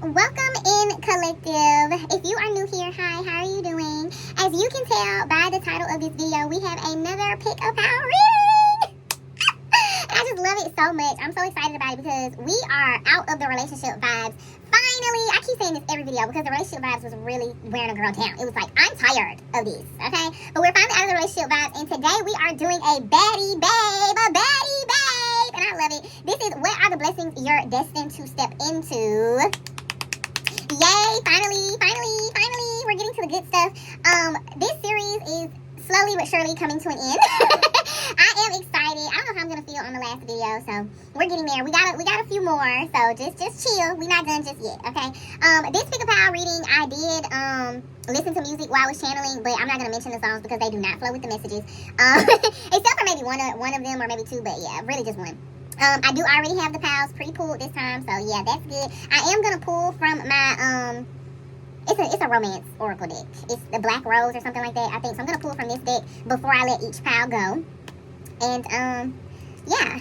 Welcome in, collective. If you are new here, hi, how are you doing? As you can tell by the title of this video, we have another pick a pal reading. I just love it so much. I'm so excited about it because we are out of the relationship vibes. Finally, I keep saying this every video because the relationship vibes was really wearing a girl down. It was like, I'm tired of this, okay? But we're finally out of the relationship vibes, and today we are doing a Baddie Babe, a Baddie Babe, and I love it. This is what are the blessings you're destined to step into. Yay, finally, we're getting to the good stuff. This series is slowly but surely coming to an end. I am excited. I don't know how I'm gonna feel on the last video, so we're getting there. We got a few more, so just chill. We're not done just yet, okay? This pick a pal reading, I did listen to music while I was channeling, but I'm not gonna mention the songs because they do not flow with the messages. Except for maybe one of them or maybe two, but yeah, really just one. I do already have the pals pre-pulled this time, so yeah, that's good. I am gonna pull from my it's a romance oracle deck. It's the Black Rose or something like that, I think. So I'm gonna pull from this deck before I let each pal go. And yeah,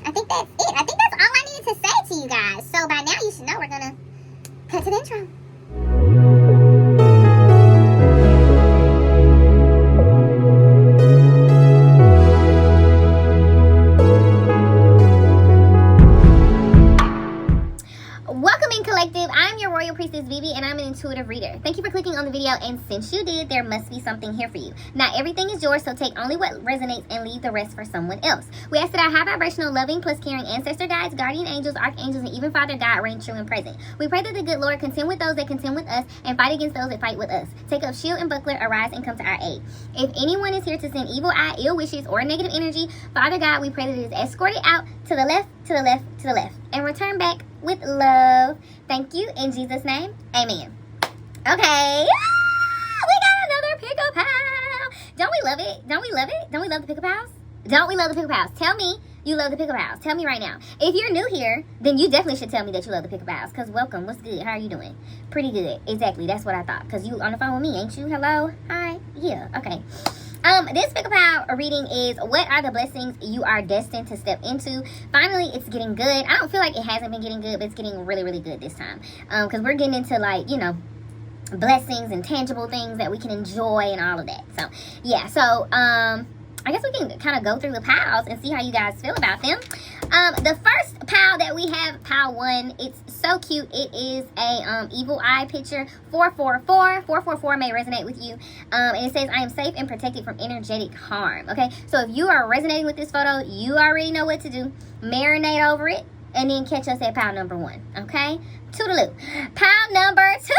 I think that's it. I think that's all I needed to say to you guys. So by now you should know we're gonna cut to the intro. I'm your Royal Priestess BB, and I'm an intuitive reader. Thank you for clicking on the video, and since you did, there must be something here for you. Not everything is yours, so take only what resonates and leave the rest for someone else. We ask that our high vibrational, loving, plus caring ancestor guides, guardian angels, archangels, and even Father God reign true and present. We pray that the good Lord contend with those that contend with us and fight against those that fight with us. Take up shield and buckler, arise and come to our aid. If anyone is here to send evil eye, ill wishes, or negative energy, Father God, we pray that it is escorted out to the left, to the left, to the left, and return back with love. Thank you. In Jesus' name, amen. Okay. We got another pick a pal. Don't we love it? Don't we love it? Don't we love the pick a pals? Don't we love the pick a pals? Tell me you love the pick a pals. Tell me right now. If you're new here, then you definitely should tell me that you love the pick a pals. Because welcome. What's good? How are you doing? Pretty good. Exactly. That's what I thought. Because you on the phone with me, ain't you? Hello? Hi? Yeah. Okay. This pick a pal reading is what are the blessings you are destined to step into. Finally, it's getting good. I don't feel like it hasn't been getting good, but it's getting really, really good this time. Because we're getting into, like, you know, blessings and tangible things that we can enjoy and all of that. So, yeah. So, I guess we can kind of go through the pals and see how you guys feel about them. The first pal that we have, pal 1, it's so cute. It is a evil eye picture, 444. 444 may resonate with you. And it says, I am safe and protected from energetic harm. Okay, so if you are resonating with this photo, you already know what to do. Marinate over it and then catch us at pal number 1. Okay, toodaloo. Pal number 2.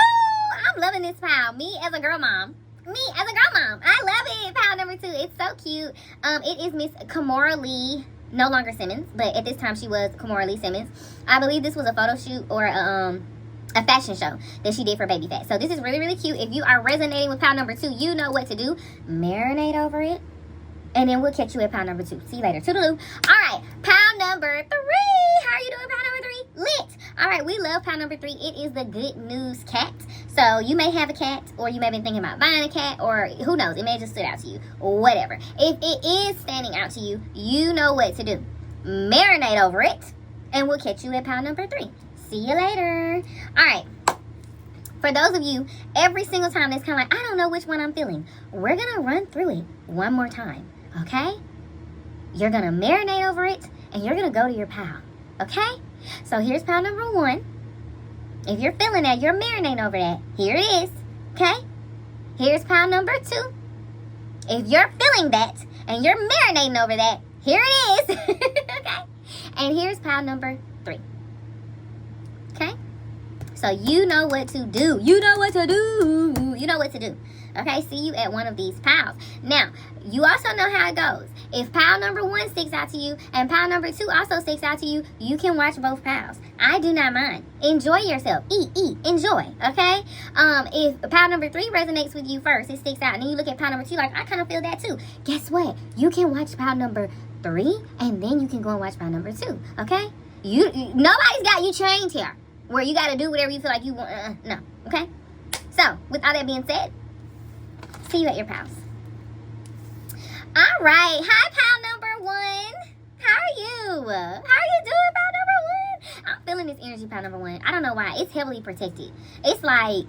I'm loving this pal. Me as a girl mom. I love it. Pal number 2. It's so cute. It is Miss Kimora Lee, no longer Simmons, but at this time she was Kimora Lee Simmons. I believe this was a photo shoot or a fashion show that she did for Baby Fat. So this is really, really cute. If you are resonating with pal number 2, you know what to do. Marinate over it, and then we'll catch you at pal number 2. See you later. Toodaloo. All right, pal number 3. How are you doing, pal number 3? Lit. All right, we love pal number 3. It is the Good News Cat. So you may have a cat, or you may have been thinking about buying a cat, or who knows, it may have just stood out to you, whatever. If it is standing out to you, you know what to do. Marinate over it, and we'll catch you at pal number 3. See you later. All right. For those of you, every single time that's kind of like, I don't know which one I'm feeling, we're going to run through it one more time, okay? You're going to marinate over it, and you're going to go to your pal, okay? So here's pal number 1. If you're feeling that, you're marinating over that. Here it is, okay? Here's pal number 2. If you're feeling that and you're marinating over that, here it is, okay? And here's pal number 3, okay? So you know what to do. You know what to do. You know what to do. Okay, see you at one of these pals. Now, you also know how it goes. If pal number 1 sticks out to you and pal number 2 also sticks out to you, you can watch both pals. I do not mind. Enjoy yourself. Enjoy, okay? If pal number 3 resonates with you first, it sticks out, and then you look at pal number 2 like, I kind of feel that too. Guess what? You can watch pal number 3, and then you can go and watch pal number 2, okay? Nobody's got you chained here, where you got to do whatever you feel like you want. No, okay? So, with all that being said, see you at your pals. All right. Hi, pal number 1. How are you? How are you doing, pal number 1? I'm feeling this energy, pile number one. I don't know why. It's heavily protected. It's like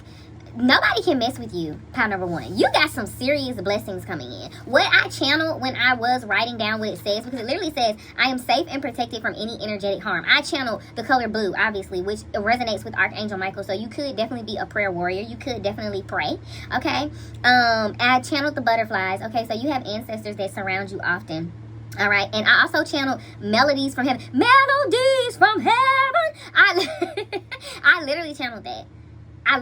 nobody can mess with you, pile number one. You got some serious blessings coming in. What I channeled when I was writing down what it says, because it literally says, I am safe and protected from any energetic harm. I channeled the color blue, obviously, which resonates with Archangel Michael. So you could definitely be a prayer warrior. You could definitely pray, okay? I channeled the butterflies, okay? So you have ancestors that surround you often. All right, and I also channeled melodies from heaven. Melodies from heaven. I literally channeled that. I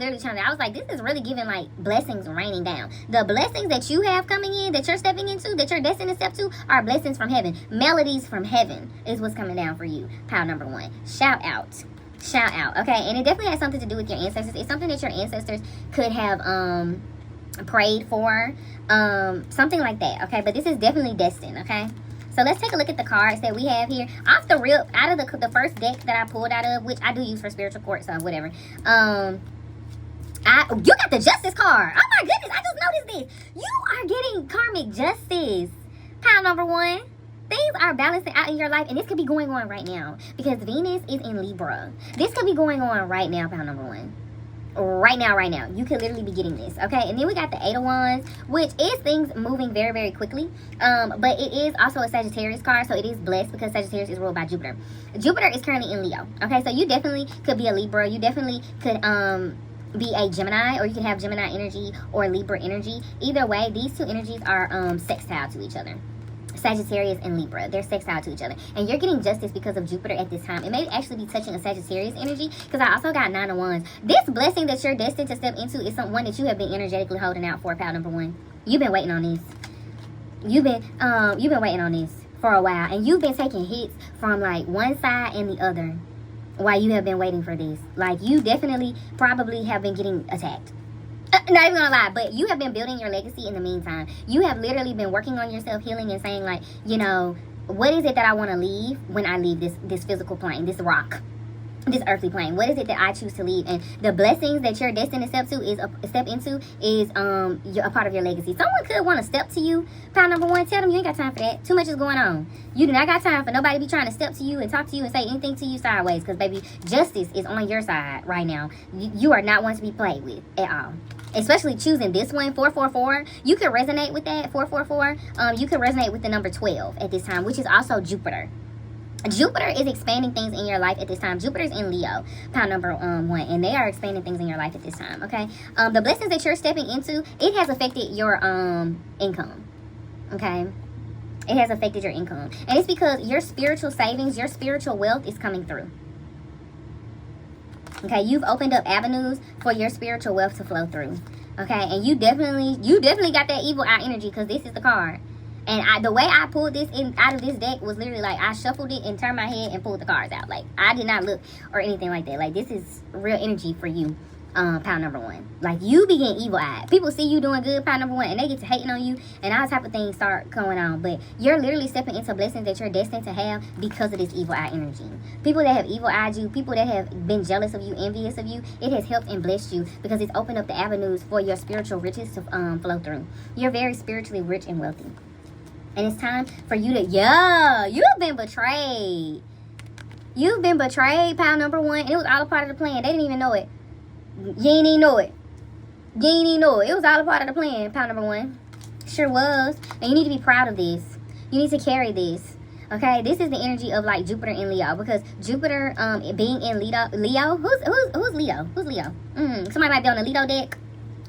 was like, this is really giving like blessings raining down. The blessings that you have coming in, that you're stepping into, that you're destined to step to, are blessings from heaven. Melodies from heaven is what's coming down for you. Pile number one. Shout out. Okay, and it definitely has something to do with your ancestors. It's something that your ancestors could have prayed for, something like that. Okay, but this is definitely destined. Okay. So let's take a look at the cards that we have here. Off the rip, out of the first deck that I pulled out of, which I do use for spiritual court, so whatever. You got the justice card. Oh my goodness, I just noticed this. You are getting karmic justice. Pile number one. Things are balancing out in your life, and this could be going on right now because Venus is in Libra. This could be going on right now, pile number one. Right now, you could literally be getting this, okay? And then we got the Eight of Wands, which is things moving very, very quickly, but it is also a Sagittarius card, so it is blessed because Sagittarius is ruled by Jupiter. Jupiter is currently in Leo, okay? So you definitely could be a Libra. You definitely could be a Gemini, or you can have Gemini energy or Libra energy. Either way, these two energies are sextile to each other. Sagittarius and Libra, they're sextile to each other, and you're getting justice because of Jupiter at this time. It may actually be touching a Sagittarius energy, because I also got Nine of Wands. This blessing that you're destined to step into is one that you have been energetically holding out for, pile number one. You've been waiting on this. You've been waiting on this for a while, and you've been taking hits from like one side and the other while you have been waiting for this. Like, you definitely probably have been getting attacked. Not even gonna lie, but you have been building your legacy in the meantime. You have literally been working on yourself, healing, and saying, like, you know, what is it that I want to leave when I leave this physical plane, this rock, this earthly plane? What is it that I choose to leave? And the blessings that you're destined to step into is a part of your legacy. Someone could want to step to you. Pile number one, tell them you ain't got time for that. Too much is going on. You do not got time for nobody to be trying to step to you and talk to you and say anything to you sideways, because baby, justice is on your side right now. You are not one to be played with at all. Especially choosing this one, 444. You could resonate with that, 444. You could resonate with the number 12 at this time, which is also Jupiter. Jupiter is expanding things in your life at this time. Jupiter's in Leo, pile number one, and they are expanding things in your life at this time, okay? The blessings that you're stepping into, it has affected your income, okay? It has affected your income. And it's because your spiritual savings, your spiritual wealth is coming through. Okay, you've opened up avenues for your spiritual wealth to flow through. Okay, and you definitely got that evil eye energy, because this is the card. And the way I pulled this out of this deck was literally like, I shuffled it and turned my head and pulled the cards out. Like, I did not look or anything like that. Like, this is real energy for you, pile number one. Like, you be getting evil eyed. People see you doing good, pile number one, and they get to hating on you, and all type of things start going on. But you're literally stepping into blessings that you're destined to have because of this evil eye energy. People that have evil eyed you, people that have been jealous of you, envious of you, it has helped and blessed you because it's opened up the avenues for your spiritual riches to flow through. You're very spiritually rich and wealthy. And it's time for you to, you've been betrayed. You've been betrayed, pile number one, and it was all a part of the plan. They didn't even know it. You ain't even know it. It was all a part of the plan, pile number one. Sure was. And you need to be proud of this. You need to carry this. Okay, this is the energy of like Jupiter in Leo, because Jupiter being in Leo. Who's Leo? Who's Leo? Somebody might be on the Leo deck.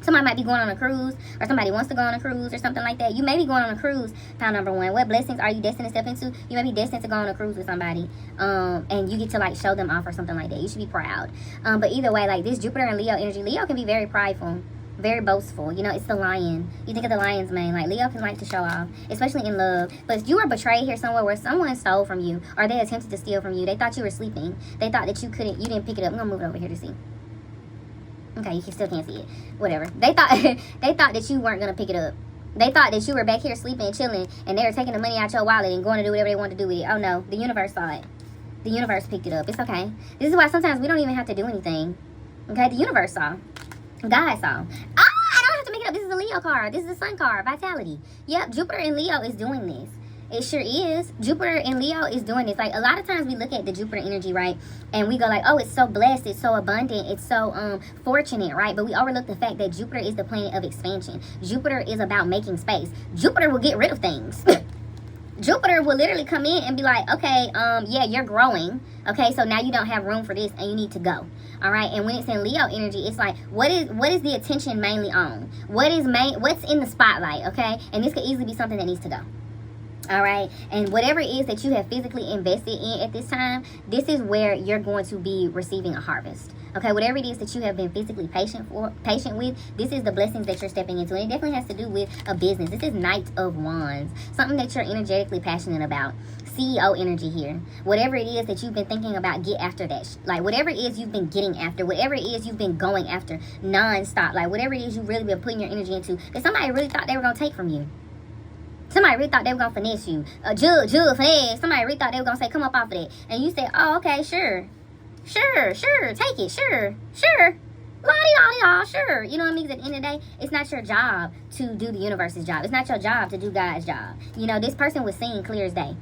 Somebody might be going on a cruise, or somebody wants to go on a cruise or something like that. You may be going on a cruise, pile number one. What blessings are you destined to step into? You may be destined to go on a cruise with somebody, and you get to like show them off or something like that. You should be proud. But either way, like this Jupiter and Leo energy, Leo can be very prideful, very boastful. You know, it's the lion. You think of the lion's mane. Like, Leo can like to show off, especially in love. But you were betrayed here somewhere where someone stole from you, or they attempted to steal from you. They thought you were sleeping. They thought that you didn't pick it up. I'm gonna move it over here to see. Okay, you still can't see it. Whatever. They thought that you weren't gonna pick it up. They thought that you were back here sleeping and chilling, and they were taking the money out your wallet and going to do whatever they wanted to do with it. Oh no, the universe saw it. The universe picked it up. It's okay. This is why sometimes we don't even have to do anything. Okay, the universe saw. God saw. I don't have to make it up. This is a Leo card. This is a Sun card. Vitality. Yep, Jupiter in Leo is doing this. It sure is. Jupiter in Leo is doing this. Like, a lot of times we look at the Jupiter energy, right? And we go like, oh, it's so blessed, it's so abundant, it's so fortunate, right? But we overlook the fact that Jupiter is the planet of expansion. Jupiter is about making space. Jupiter will get rid of things. Jupiter will literally come in and be like, okay, yeah, you're growing. Okay, so now you don't have room for this and you need to go. All right, and when it's in Leo energy, it's like, what is the attention mainly on? What's in the spotlight, okay? And this could easily be something that needs to go. All right, and whatever it is that you have physically invested in at this time, this is where you're going to be receiving a harvest. Okay, whatever it is that you have been physically patient with, this is the blessings that you're stepping into. And it definitely has to do with a business. This is Knight of Wands, something that you're energetically passionate about. CEO energy here. Whatever it is that you've been thinking about, get after that. Like, whatever it is you've been getting after, whatever it is you've been going after non-stop, like whatever it is you've really been putting your energy into, that somebody really thought they were going to take from you. Somebody really thought they were going to finesse you. Judge, finesse. Somebody really thought they were going to say, come up off of that. And you said, oh, okay, sure, take it, sure. La-di-da-di-da, sure. You know what I mean? Because at the end of the day, it's not your job to do the universe's job. It's not your job to do God's job. You know, this person was seeing clear as day.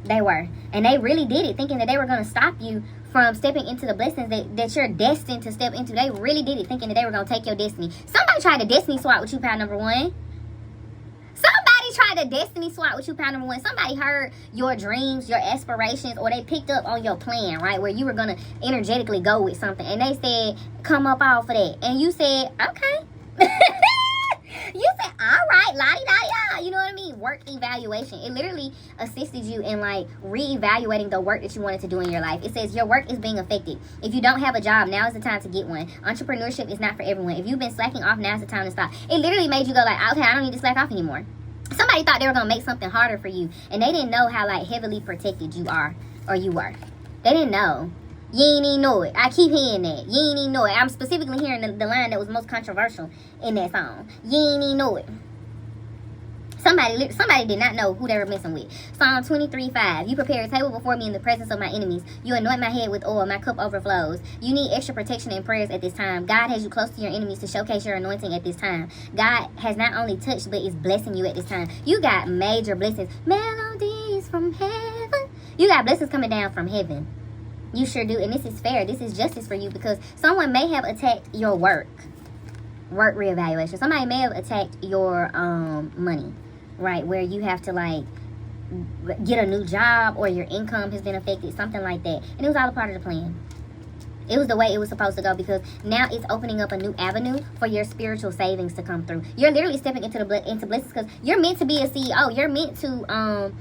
They were. And they really did it, thinking that they were going to stop you from stepping into the blessings that you're destined to step into. They really did it, thinking that they were going to take your destiny. Somebody tried to destiny swap with you, pal number one. Somebody tried to destiny swap with you, pal number one. Somebody heard your dreams, your aspirations, or they picked up on your plan, right? Where you were going to energetically go with something. And they said, come up off of that. And you said, okay. You said, all right, la-di-da-da. You know what I mean? Work evaluation. It literally assisted you in, like, re-evaluating the work that you wanted to do in your life. It says your work is being affected. If you don't have a job, now is the time to get one. Entrepreneurship is not for everyone. If you've been slacking off, now is the time to stop. It literally made you go like, okay, I don't need to slack off anymore. Somebody thought they were going to make something harder for you, and they didn't know how, like, heavily protected you are, or you were. They didn't know. You ain't even know it. I keep hearing that. You ain't even know it. I'm specifically hearing the line that was most controversial in that song. You ain't even know it. Somebody did not know who they were messing with. Psalm 23:5. You prepare a table before me in the presence of my enemies. You anoint my head with oil. My cup overflows. You need extra protection and prayers at this time. God has you close to your enemies to showcase your anointing at this time. God has not only touched, but is blessing you at this time. You got major blessings. Melodies from heaven. You got blessings coming down from heaven. You sure do. And this is fair. This is justice for you, because someone may have attacked your work reevaluation. Somebody may have attacked your money, right? Where you have to, like, get a new job, or your income has been affected, something like that. And it was all a part of the plan. It was the way it was supposed to go, because now it's opening up a new avenue for your spiritual savings to come through. You're literally stepping into blessings, because you're meant to be a CEO. You're meant to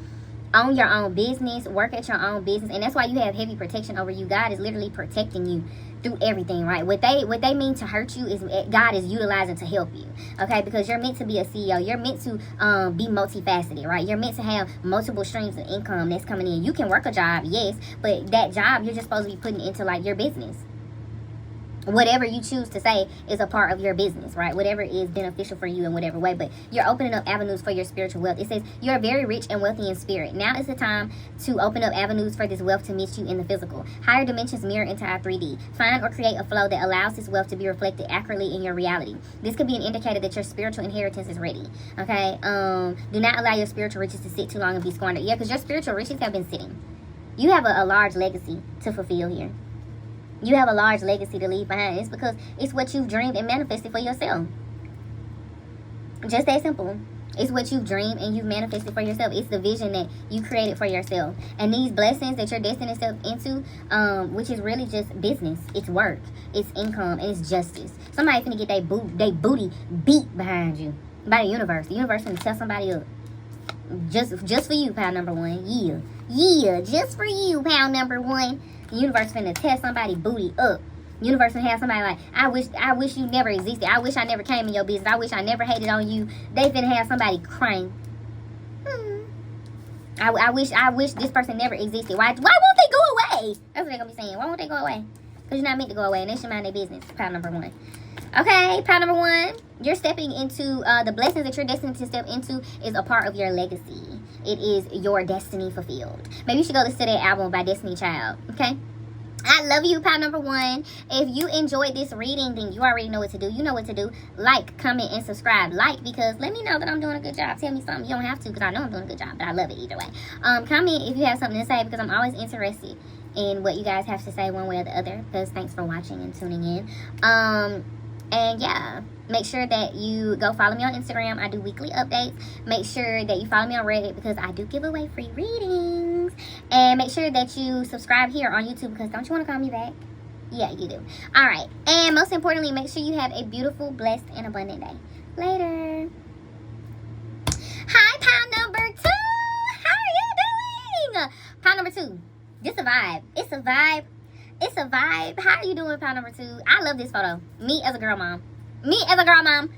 own your own business, work at your own business, and that's why you have heavy protection over you. God is literally protecting you through everything, right? What they mean to hurt you is God is utilizing to help you, okay? Because you're meant to be a CEO. You're meant to be multifaceted, right? You're meant to have multiple streams of income that's coming in. You can work a job, yes, but that job you're just supposed to be putting into, like, your business. Whatever you choose to say is a part of your business, right? Whatever is beneficial for you in whatever way, but you're opening up avenues for your spiritual wealth. It says you're very rich and wealthy in spirit. Now is the time to open up avenues for this wealth to meet you in the physical. Higher dimensions mirror into our 3D. Find or create a flow that allows this wealth to be reflected accurately in your reality. This could be an indicator that your spiritual inheritance is ready, okay? Do not allow your spiritual riches to sit too long and be squandered. Yeah, because your spiritual riches have been sitting. You have a large legacy to fulfill here. You have a large legacy to leave behind. It's because it's what you've dreamed and manifested for yourself. Just that simple. It's what you've dreamed and you've manifested for yourself. It's the vision that you created for yourself. And these blessings that you're destined to step into, which is really just business. It's work. It's income. And it's justice. Somebody finna get they booty beat behind you by the universe. The universe finna tell somebody up. Just for you, pal number one. Yeah, just for you, pal number one. The universe finna tear somebody booty up. The universe finna have somebody like, I wish you never existed. I wish I never came in your business. I wish I never hated on you. They finna have somebody crying. I wish this person never existed. Why won't they go away? That's what they're gonna be saying. Why won't they go away? Because you're not meant to go away, and they should mind their business. Pile number one. Okay, pile number one. You're stepping into the blessings that you're destined to step into is a part of your legacy. It is your destiny fulfilled. Maybe you should go listen to that album by Destiny Child, okay? I love you, pile number one. If you enjoyed this reading, then you already know what to do. You know what to do. Like, comment, and subscribe. Like, because let me know that I'm doing a good job. Tell me something. You don't have to, because I know I'm doing a good job, but I love it either way. Comment if you have something to say, because I'm always interested in what you guys have to say one way or the other, because thanks for watching and tuning in. And yeah, make sure that you go follow me on Instagram. I do weekly updates. Make sure that you follow me on Reddit, because I do give away free readings. And make sure that you subscribe here on YouTube, because don't you want to call me back? Yeah, you do. All right. And most importantly, make sure you have a beautiful, blessed, and abundant day. Later. Hi, pile number 2. How are you doing? Pile number 2. This a vibe. It's a vibe. It's a vibe. How are you doing, pile number 2? I love this photo. Me as a girl mom. Me as a girl mom. Me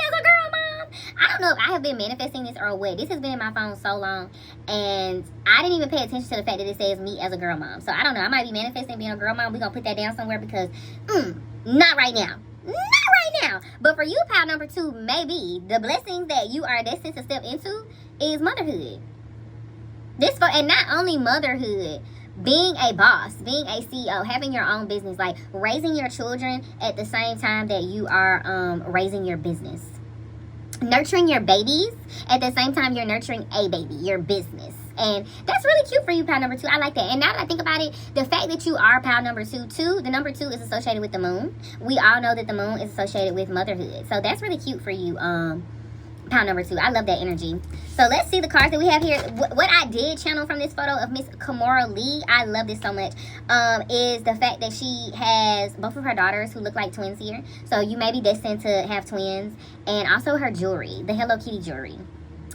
as a girl mom. I don't know if I have been manifesting this or what. This has been in my phone so long, and I didn't even pay attention to the fact that it says me as a girl mom. So I don't know. I might be manifesting being a girl mom. We're going to put that down somewhere, because not right now. Not right now. But for you, pile number 2, maybe the blessings that you are destined to step into is motherhood. And not only motherhood, being a boss, being a CEO, having your own business, like raising your children at the same time that you are raising your business. Nurturing your babies at the same time you're nurturing a baby, your business. And that's really cute for you, pile number 2. I like that. And now that I think about it, the fact that you are pile number 2, the number 2 is associated with the moon. We all know that the moon is associated with motherhood. So that's really cute for you, pile number 2. I love that energy. So let's see the cards that we have here. What I did channel from this photo of Miss Kimora Lee, I love this so much, is the fact that she has both of her daughters who look like twins here. So you may be destined to have twins. And also her jewelry, the Hello Kitty jewelry.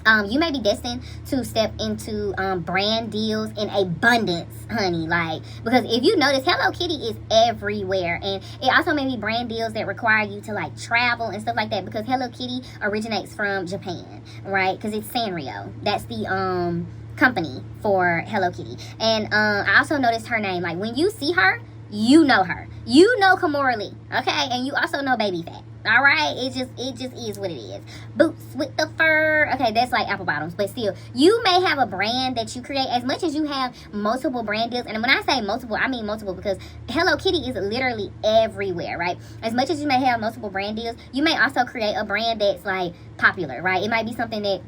You may be destined to step into brand deals in abundance, honey. Like, because if you notice, Hello Kitty is everywhere. And it also may be brand deals that require you to, like, travel and stuff like that, because Hello Kitty originates from Japan, right? Because it's Sanrio. That's the company for Hello Kitty. And I also noticed her name. Like, when you see her, you know her. You know Kimora Lee, okay? And you also know Baby Fat. All right, it just is what it is. Boots with the fur. Okay, that's like apple bottoms, but still, you may have a brand that you create. As much as you have multiple brand deals, and when I say multiple, I mean multiple, because Hello Kitty is literally everywhere, right? As much as you may have multiple brand deals, you may also create a brand that's like popular, right? It might be something that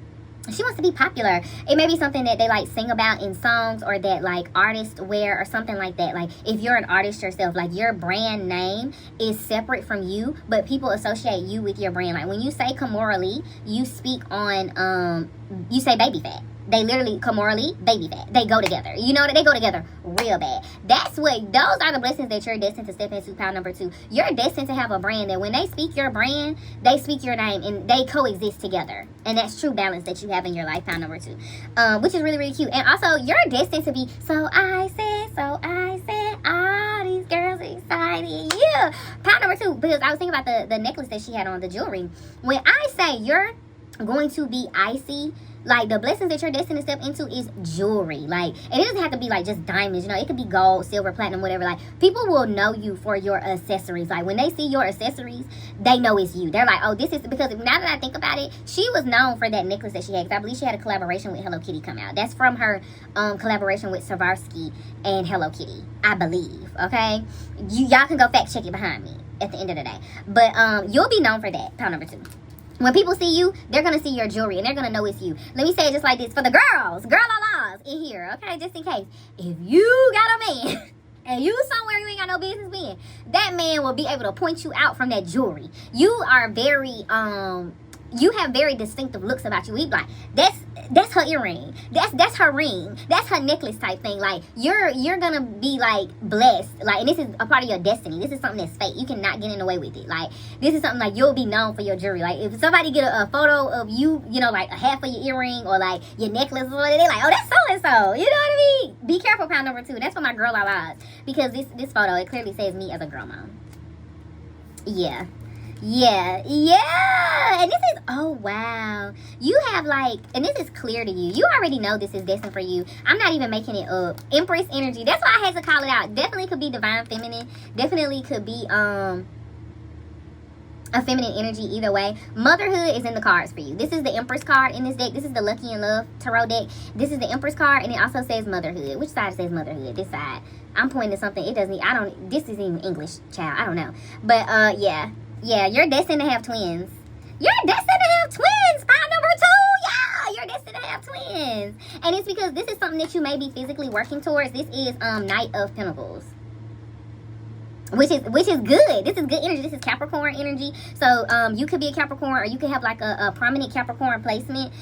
she wants to be popular. It may be something that they like sing about in songs, or that like artists wear, or something like that. Like, if you're an artist yourself, like your brand name is separate from you, but people associate you with your brand. Like, when you say Kimora Lee, you speak on you say Baby Fat. They literally, Kimora Lee, Baby Fat. They go together. You know that they go together real bad. Those are the blessings that you're destined to step into, pile number 2. You're destined to have a brand that when they speak your brand, they speak your name, and they coexist together. And that's true balance that you have in your life, pile number 2. Which is really, really cute. And also, you're destined to be, so I said, all these girls excited. Yeah. Pile number 2, because I was thinking about the necklace that she had on, the jewelry. When I say you're going to be icy, like, the blessings that you're destined to step into is jewelry. Like, and it doesn't have to be like just diamonds, you know, it could be gold, silver, platinum, whatever. Like, people will know you for your accessories. Like, when they see your accessories, they know it's you. They're like, oh, this is, because now that I think about it, she was known for that necklace that she had, because I believe she had a collaboration with Hello Kitty come out. That's from her collaboration with Swarovski and Hello Kitty, I believe. Okay, y'all can go fact check it behind me at the end of the day, but you'll be known for that, pile number 2. When people see you, they're going to see your jewelry, and they're going to know it's you. Let me say it just like this for the girls, girl-la-las in here, okay? Just in case. If you got a man and you somewhere you ain't got no business being, that man will be able to point you out from that jewelry. You are very, you have very distinctive looks about you. We like, that's her earring. That's her ring. That's her necklace type thing. Like, you're gonna be like blessed. Like, and this is a part of your destiny. This is something that's fate. You cannot get in the way with it. Like, this is something like you'll be known for your jewelry. Like, if somebody get a photo of you, you know, like a half of your earring or like your necklace, or they're like, oh, that's so and so. You know what I mean? Be careful, pile number 2. That's for my girl lies, because this photo, it clearly says me as a girl mom. Yeah. And this is, oh wow, you have like, and this is clear to you, you already know this is destined for you. I'm not even making it up. Empress energy, that's why I had to call it out. Definitely could be divine feminine, definitely could be a feminine energy either way. Motherhood is in the cards for you. This is the Empress card in this deck. This is the Lucky in Love tarot deck. This is the Empress card, and it also says motherhood. Which side says motherhood? This side. I'm pointing to something. It doesn't. This is in English, child. I don't know. But yeah, you're destined to have twins. You're destined to have twins. Pile number 2. Yeah, you're destined to have twins. And it's because this is something that you may be physically working towards. This is Knight of Pentacles. Which is good. This is good energy. This is Capricorn energy. So you could be a Capricorn, or you could have like a prominent Capricorn placement.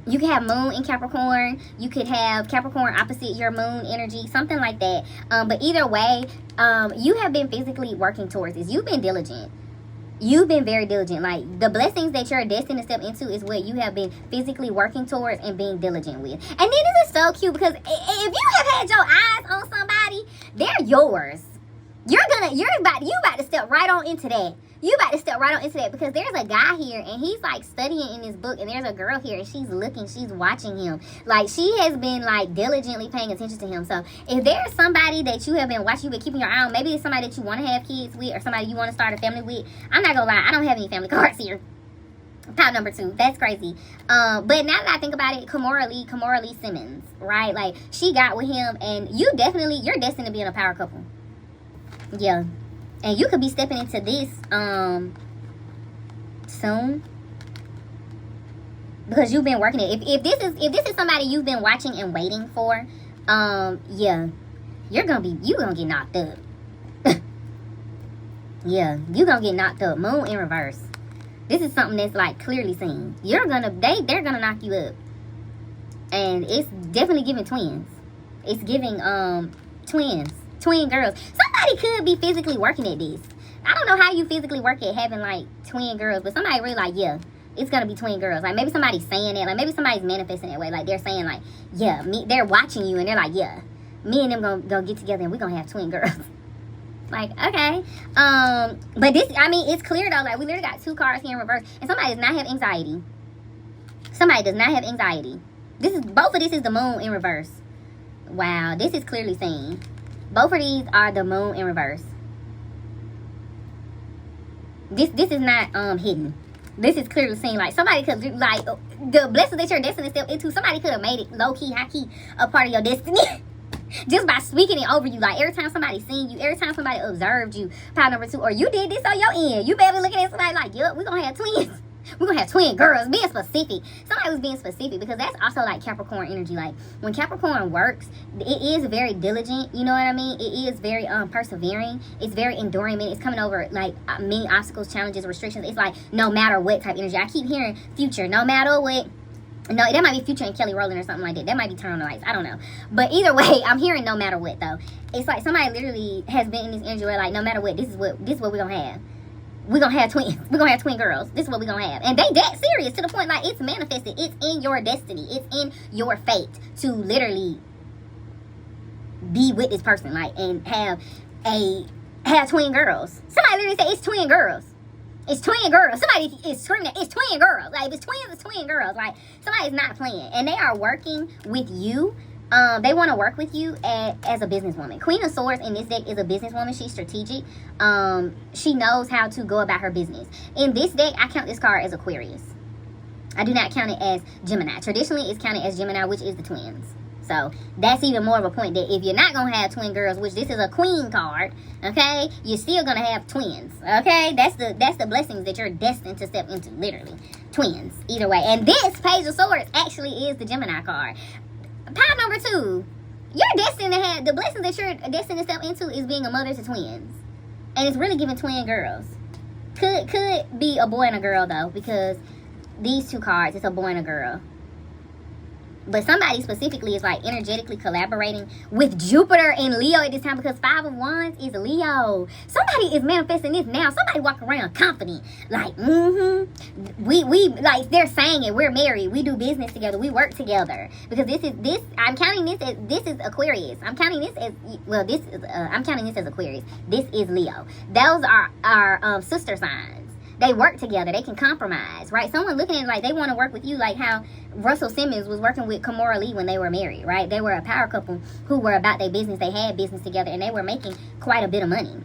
You could have moon in Capricorn. You could have Capricorn opposite your moon energy, something like that. But either way, you have been physically working towards this. You've been diligent. You've been very diligent. Like, the blessings that you're destined to step into is what you have been physically working towards and being diligent with. And then this is so cute, because if you have had your eyes on somebody, they're yours. You about to step right on into that. You about to step right on into that, because there's a guy here and he's like studying in this book, and there's a girl here and she's watching him. Like, she has been like diligently paying attention to him. So if there's somebody that you have been watching, you've been keeping your eye on, maybe it's somebody that you want to have kids with, or somebody you want to start a family with. I'm not gonna lie, I don't have any family cards here. Pile number 2. That's crazy. But now that I think about it, Kimora Lee Simmons, right? Like, she got with him, and you're destined to be in a power couple. Yeah. And you could be stepping into this soon, because you've been working it. If this is somebody you've been watching and waiting for, yeah, you're gonna get knocked up. Yeah, you're gonna get knocked up. Moon in reverse. This is something that's like clearly seen. They're gonna knock you up. And it's definitely giving twins. It's giving twins. Twin girls. Somebody could be physically working at this. I don't know how you physically work at having like twin girls, but somebody really like, yeah, it's gonna be twin girls. Like, maybe somebody's saying that. Like, maybe somebody's manifesting that way. Like, they're saying like, yeah, they're watching you and they're like, yeah, me and them gonna get together and we're gonna have twin girls. Like, okay. But this, I mean, it's clear though. Like, we literally got 2 cards here in reverse, and somebody does not have anxiety. Somebody does not have anxiety. Both of this is the moon in reverse. Wow, this is clearly seen. Both of these are the moon in reverse. This is not hidden. This is clearly seen. Like, somebody could, like, the blessings that you're destined to step into, somebody could have made it low-key, high-key a part of your destiny. Just by speaking it over you. Like, every time somebody seen you, every time somebody observed you, pile number 2, or you did this on your end, you better be looking at somebody like, yup, we're gonna have twins. We're gonna have twin girls. Being specific. Somebody was being specific, because that's also like Capricorn energy. Like, when Capricorn works, it is very diligent. You know what I mean? It is very persevering. It's very enduring. It's coming over like many obstacles, challenges, restrictions. It's like no matter what type energy. I keep hearing future. No matter what. No, that might be Future and Kelly Rowland or something like that. That might be Turn on the Lights. I don't know. But either way, I'm hearing no matter what though. It's like somebody literally has been in this energy where like, no matter what, this is what we're gonna have. We're gonna have twins. We're gonna have twin girls. This is what we're gonna have. And they that serious to the point like it's manifested. It's in your destiny. It's in your fate to literally be with this person, like, and have twin girls. Somebody literally say it's twin girls. It's twin girls. Somebody is screaming, it's twin girls. Like, if it's twins, it's twin girls. Like, somebody's not playing. And they are working with you. They want to work with you as a businesswoman. Queen of Swords in this deck is a businesswoman. She's strategic. She knows how to go about her business. In this deck, I count this card as Aquarius. I do not count it as Gemini. Traditionally, it's counted as Gemini, which is the twins. So that's even more of a point that if you're not going to have twin girls, which this is a queen card, okay, you're still going to have twins, okay? That's the blessings that you're destined to step into, literally. Twins, either way. And this Page of Swords actually is the Gemini card. Pile number 2, you're destined to have, the blessings that you're destined to step into is being a mother to twins. And it's really giving twin girls. Could be a boy and a girl, though, because these 2 cards, it's a boy and a girl. But somebody specifically is like energetically collaborating with Jupiter and Leo at this time, because 5 of Wands is Leo. Somebody is manifesting this now. Somebody walk around confident. Like, we like they're saying it. We're married. We do business together. We work together. Because I'm counting this is Aquarius. I'm counting this as, well, I'm counting this as Aquarius. This is Leo. Those are our sister signs. They work together. They can compromise, right? Someone looking at it like they want to work with you, like how Russell Simmons was working with Kimora Lee when they were married, right? They were a power couple who were about their business. They had business together, and they were making quite a bit of money.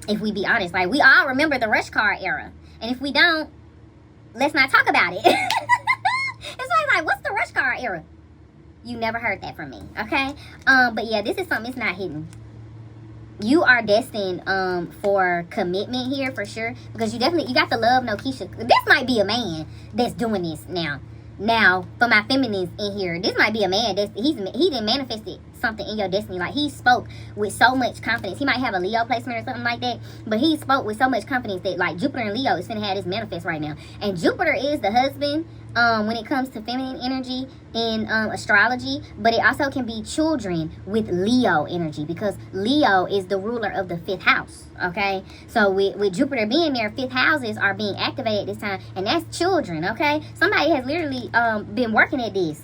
If we be honest, like, we all remember the rush card era. And if we don't, let's not talk about it. It's like, what's the rush card era? You never heard that from me, okay? But yeah, this is something that's not hidden. You are destined for commitment here for sure, because you got the love, no Keisha. This might be a man that's doing this now. Now, for my feminines in here, this might be a man that's he didn't manifested something in your destiny. Like, he spoke with so much confidence. He might have a Leo placement or something like that, but he spoke with so much confidence that, like, Jupiter and Leo is finna have this manifest right now. And Jupiter is the husband when it comes to feminine energy in astrology, but it also can be children with Leo energy, because Leo is the ruler of the 5th house, okay? So with Jupiter being there, 5th houses are being activated this time, and that's children, okay? Somebody has literally been working at this,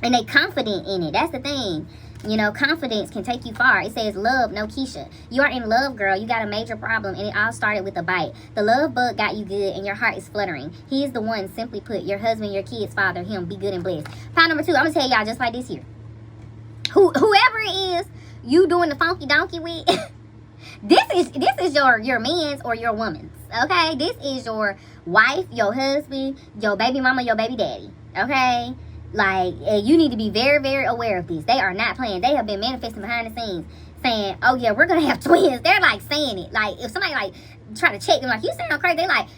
and they confident in it. That's the thing. You know, confidence can take you far. It says love, no Keisha. You are in love, girl. You got a major problem, and it all started with a bite. The love bug got you good, and your heart is fluttering. He is the one, simply put, your husband, your kids, father, him. Be good and blessed. Pile number 2, I'm going to tell y'all just like this here. Whoever it is you doing the funky donkey with, this is your man's or your woman's, okay? This is your wife, your husband, your baby mama, your baby daddy, okay? Like, you need to be very, very aware of this. They are not playing. They have been manifesting behind the scenes, saying, oh yeah, we're gonna have twins. They're like saying it. Like, if somebody like try to check them, like, you sound crazy, they like,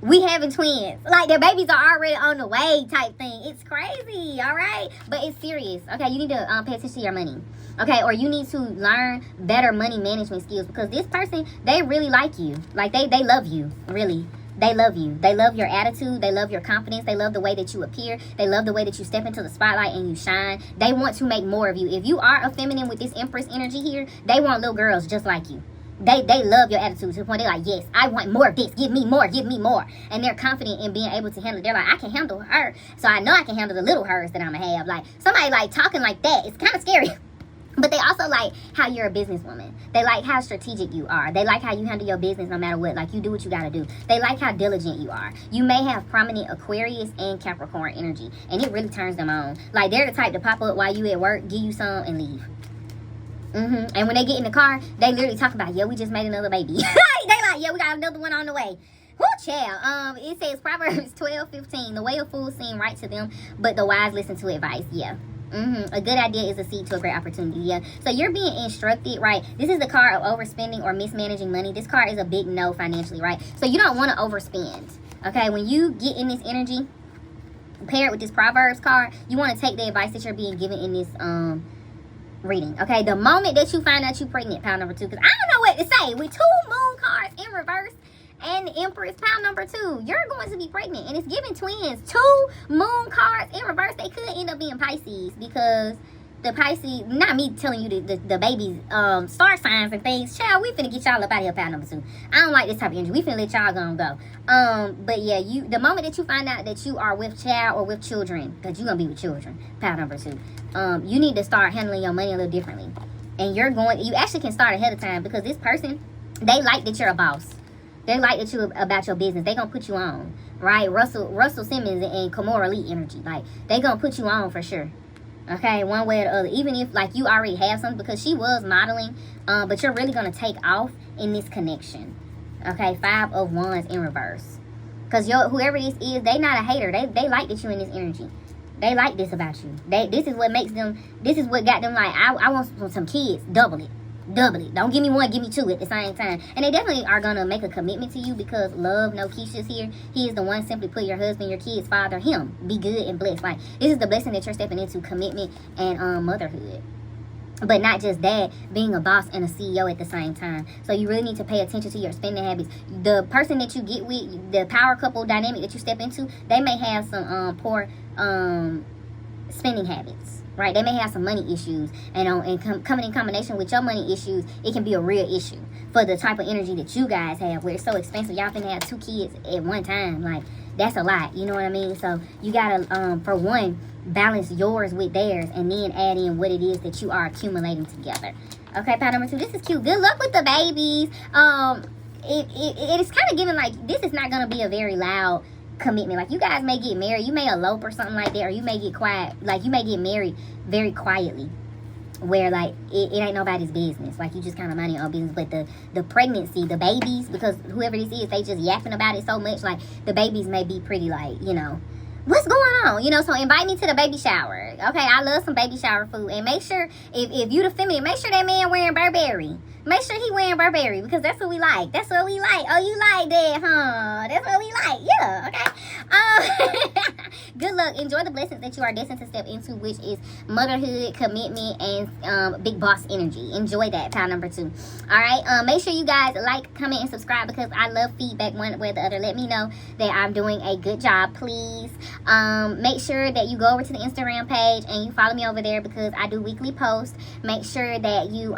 we having twins. Like, their babies are already on the way type thing. It's crazy, all right? But it's serious, okay? You need to pay attention to your money, okay? Or you need to learn better money management skills, because this person, they really like you. Like, they love you, really. They love you. They love your attitude. They love your confidence. They love the way that you appear. They love the way that you step into the spotlight and you shine. They want to make more of you. If you are a feminine with this Empress energy here, they want little girls just like you. They love your attitude to the point they're like, yes, I want more of this. Give me more. Give me more. And they're confident in being able to handle it. They're like, I can handle her, so I know I can handle the little hers that I'm going to have. Like, somebody like talking like that, it's kind of scary. But they also like how you're a businesswoman. They like how strategic you are. They like how you handle your business no matter what. Like, you do what you got to do. They like how diligent you are. You may have prominent Aquarius and Capricorn energy, and it really turns them on. Like, they're the type to pop up while you at work, give you some, and leave. And when they get in the car, they literally talk about, yeah, we just made another baby. They like, yeah, we got another one on the way. Whoo, child. It says Proverbs 12:15. The way of fools seem right to them, but the wise listen to advice. Yeah. A good idea is a seed to a great opportunity. Yeah. So you're being instructed, right? This is the card of overspending or mismanaging money. This card is a big no financially, right? So you don't want to overspend. Okay. When you get in this energy, paired with this Proverbs card, you want to take the advice that you're being given in this reading. Okay. The moment that you find out you're pregnant, pile number 2, because I don't know what to say. With 2 moon cards in reverse and the Empress, pile number 2, you're going to be pregnant, and it's giving twins. 2 moon cards in reverse. They could end up being Pisces, because the Pisces, not me telling you the baby's star signs and things. Child, we finna get y'all up out of here, pile number 2. I don't like this type of energy. We finna let y'all go. But yeah, the moment that you find out that you are with child or with children, because you're gonna be with children, pile number 2, you need to start handling your money a little differently. And you actually can start ahead of time, because this person, they like that you're a boss. They like that you about your business. They gonna put you on, right? Russell Simmons and Kimora Lee energy. Like, they gonna put you on for sure. Okay, one way or the other. Even if, like, you already have something, because she was modeling, but you're really gonna take off in this connection. Okay, 5 of Wands in reverse. Because whoever this is, they not a hater. They like that you in this energy. They like this about you. This is what makes them. This is what got them like, I want some kids. Double it. Don't give me 1, give me 2 at the same time. And they definitely are gonna make a commitment to you, because love, no Keisha's here. He is the one, simply put, your husband, your kids, father, him. Be good and blessed. Like, this is the blessing that you're stepping into, commitment and motherhood. But not just that, being a boss and a CEO at the same time. So you really need to pay attention to your spending habits. The person that you get with, the power couple dynamic that you step into, they may have some poor spending habits. Right, they may have some money issues, and coming in combination with your money issues, it can be a real issue for the type of energy that you guys have, where it's so expensive. Y'all finna have 2 kids at one time. Like, that's a lot, you know what I mean? So you gotta, for one, balance yours with theirs, and then add in what it is that you are accumulating together. Okay, pile number 2, this is cute. Good luck with the babies. It is kind of giving like, this is not gonna be a very loud commitment. Like, you guys may get married, you may elope or something like that, or you may get quiet, like, you may get married very quietly. where like it ain't nobody's business. Like, you just kind of mind your own business. But the pregnancy, the babies, because whoever this is, they just yapping about it so much. Like, the babies may be pretty, like, you know, what's going on? You know, so invite me to the baby shower. Okay, I love some baby shower food. And make sure, if you the feminine, make sure that man wearing Burberry. Make sure he wearing Burberry, because that's what we like. That's what we like. Oh, you like that, huh? That's what we like. Yeah, okay. Good luck. Enjoy the blessings that you are destined to step into, which is motherhood, commitment, and big boss energy. Enjoy that, pile number 2. All right. Make sure you guys like, comment, and subscribe, because I love feedback one way or the other. Let me know that I'm doing a good job, please. Make sure that you go over to the Instagram page and you follow me over there, because I do weekly posts. Make sure that you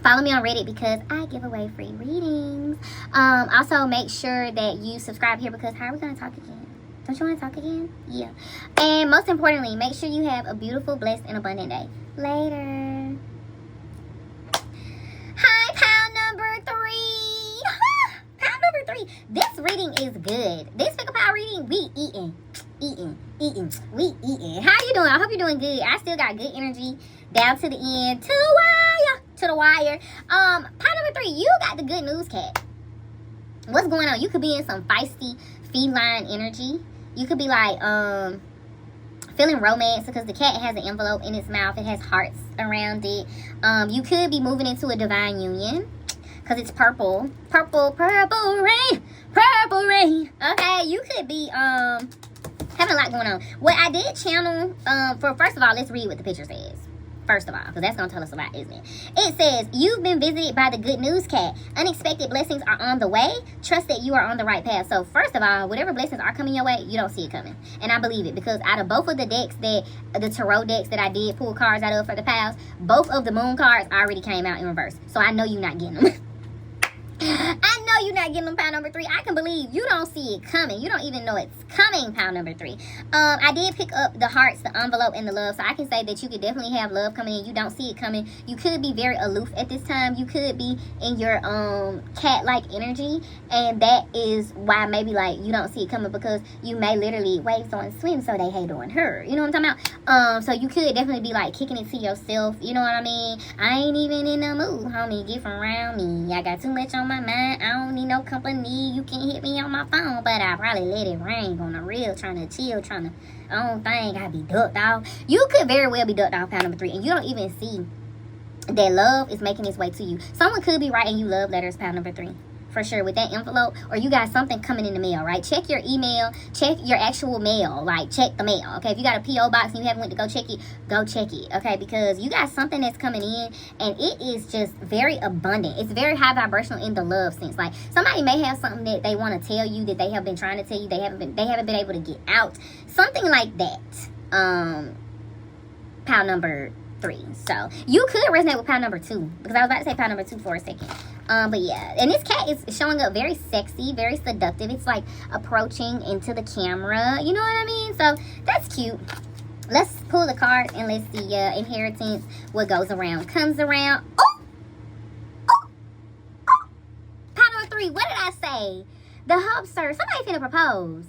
follow me on Reddit, because I give away free readings. Also, make sure that you subscribe here, because how are we going to talk again? Don't you want to talk again? Yeah. And most importantly, make sure you have a beautiful, blessed, and abundant day. Later. Hi, pile number 3. Pile number 3. This reading is good. This pick a pile reading, we eating. We eating. How you doing? I hope you're doing good. I still got good energy down to the end, to the wire. Pile number 3, you got the good news, cat. What's going on? You could be in some feisty feline energy. You could be like feeling romance, because the cat has an envelope in its mouth. It has hearts around it. You could be moving into a divine union, because it's purple rain. Okay, you could be having a lot going on. What I did channel for, first of all, let's read what the picture says. First of all, because that's going to tell us a lot, isn't it? It says, you've been visited by the good news, cat. Unexpected blessings are on the way. Trust that you are on the right path. So, first of all, whatever blessings are coming your way, you don't see it coming. And I believe it, because out of both of the decks, the tarot decks that I did pull cards out of for the pals, both of the moon cards already came out in reverse. So, I know you're not getting them. I know you're not getting them, pile number 3. I can believe you don't see it coming. You don't even know it's coming, pile number 3. I did pick up the hearts, the envelope, and the love. So I can say that you could definitely have love coming in. You don't see it coming. You could be very aloof at this time. You could be in your cat-like energy. And that is why maybe like you don't see it coming, because you may literally waves don't swim, so they hate on her. You know what I'm talking about? So you could definitely be like kicking it to yourself. You know what I mean? I ain't even in the mood, homie. Get from around me. I got too much on my mind. I don't need no company. You can hit me on my phone, but I probably let it ring on the real, trying to chill, I don't think I be ducked off. You could very well be ducked off, pile number 3, and you don't even see that love is making its way to you. Someone could be writing you love letters, pile number 3. For sure, with that envelope, or you got something coming in the mail, right? Check your email, check your actual mail, like check the mail, okay? If you got a P.O. box and you haven't went to go check it, okay? Because you got something that's coming in, and it is just very abundant. It's very high vibrational in the love sense. Like, somebody may have something that they want to tell you, that they have been trying to tell you, they haven't been able to get out, something like that. Pile number 3. So you could resonate with pile number 2, because I was about to say pile number 2 for a second. But yeah, and this cat is showing up very sexy, very seductive. It's like approaching into the camera, you know what I mean? So that's cute. Let's pull the cards and let's see. Inheritance, what goes around comes around. Oh, pile number 3. What did I say? The hub, sir. Somebody finna propose.